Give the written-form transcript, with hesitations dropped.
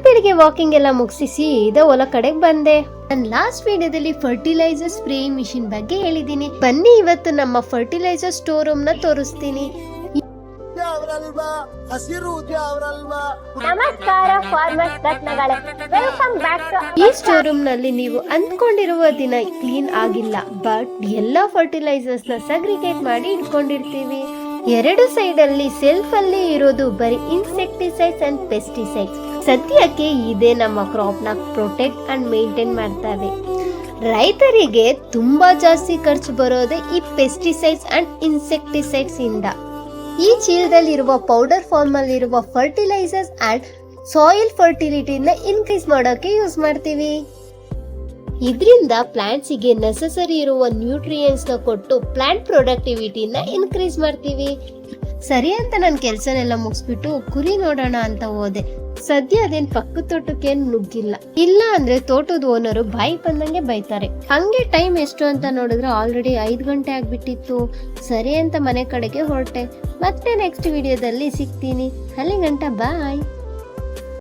ಬೆಳಿಗ್ಗೆ ವಾಕಿಂಗ್ ಎಲ್ಲ ಮುಗಿಸಿ ಸೀದಾ ಹೊಲ ಕಡೆಗೆ ಬಂದೆ. ನಾನು ಲಾಸ್ಟ್ ವಿಡಿಯೋದಲ್ಲಿ ಫರ್ಟಿಲೈಸರ್ ಸ್ಪ್ರೇ ಮಿಷಿನ್ ಬಗ್ಗೆ ಹೇಳಿದ್ದೀನಿ. ಬನ್ನಿ ಇವತ್ತು ನಮ್ಮ ಫರ್ಟಿಲೈಸರ್ ಸ್ಟೋರ್ ರೂಮ್ ನ ತೋರಿಸ್ತೀನಿ. ನಮಸ್ಕಾರ ಫಾರ್ಮರ್ಸ್ ರತ್ನಗಳೇ, ವೆಲ್ಕಮ್ ಬ್ಯಾಕ್ ಟು ಈ ಸ್ಟೋರ್ ರೂಮ್ ನಲ್ಲಿ ನೀವು ಅಂದ್ಕೊಂಡಿರುವ ದಿನ ಕ್ಲೀನ್ ಆಗಿಲ್ಲ, ಬಟ್ ಎಲ್ಲಾ ಫರ್ಟಿಲೈಸರ್ಸ್ ನ ಸಗ್ರಿಗೇಟ್ ಮಾಡಿ ಇಟ್ಕೊಂಡಿರ್ತೀವಿ. ಎರಡು ಸೈಡ್ ಅಲ್ಲಿ ಸೆಲ್ಫ್ ಅಲ್ಲಿ ಇರೋದು ಬರೀ ಇನ್ಸೆಕ್ಟಿಸೈಡ್ಸ್ ಅಂಡ್ ಪೆಸ್ಟಿಸೈಡ್ಸ್. ಸದ್ಯಕ್ಕೆ ಇದೇ ನಮ್ಮ ಕ್ರಾಪ್ ನ ಪ್ರೊಟೆಕ್ಟ್ ಅಂಡ್ ಮೇಂಟೈನ್ ಮಾಡ್ತವೆ. ರೈತರಿಗೆ ತುಂಬಾ ಜಾಸ್ತಿ ಖರ್ಚು ಬರೋದೇ ಈ ಪೆಸ್ಟಿಸೈಡ್ಸ್ ಅಂಡ್ ಇನ್ಸೆಕ್ಟಿಸೈಡ್ಸ್ ಇಂದ. ಈ ಚೀಲದಲ್ಲಿರುವ ಪೌಡರ್ ಫಾರ್ಮ್ ಅಲ್ಲಿರುವ ಫರ್ಟಿಲೈಸರ್ಸ್ ಅಂಡ್ ಸಾಯಿಲ್ ಫರ್ಟಿಲಿಟಿನ ಇನ್ಕ್ರೀಸ್ ಮಾಡೋಕೆ ಯೂಸ್ ಮಾಡ್ತೀವಿ. ಇದರಿಂದ ಪ್ಲಾಂಟ್ಸಿಗೆ ನೆಸೆಸರಿ ಇರುವ ನ್ಯೂಟ್ರಿಯೆಂಟ್ಸ್ ನ ಕೊಟ್ಟು ಪ್ಲಾಂಟ್ ಪ್ರೊಡಕ್ಟಿವಿಟಿನ ಇನ್ಕ್ರೀಸ್ ಮಾಡ್ತೀವಿ. ಸರಿ ಅಂತ ನನ್ನ ಕೆಲಸನೆಲ್ಲ ಮುಗಿಸ್ಬಿಟ್ಟು ಕುರಿ ನೋಡೋಣ ಅಂತ ಹೋದೆ. ಸದ್ಯ ಅದೇನ್ ಪಕ್ಕದ ತೋಟಕ್ಕೆ ನುಗ್ಗಿಲ್ಲ. ಇಲ್ಲ ಅಂದ್ರೆ ತೋಟದ ಓನರು ಬಾಯಿ ಬಂದಂಗೆ ಬೈತಾರೆ. ಹಂಗೆ ಟೈಮ್ ಎಷ್ಟು ಅಂತ ನೋಡಿದ್ರೆ ಆಲ್ರೆಡಿ 5 ಗಂಟೆ ಆಗ್ಬಿಟ್ಟಿತ್ತು. ಸರಿ ಅಂತ ಮನೆ ಕಡೆಗೆ ಹೊರಟೆ. ಮತ್ತೆ ನೆಕ್ಸ್ಟ್ ವಿಡಿಯೋದಲ್ಲಿ ಸಿಗ್ತೀನಿ. ಅಲ್ಲಿ ಗಂಟ ಬಾಯ್.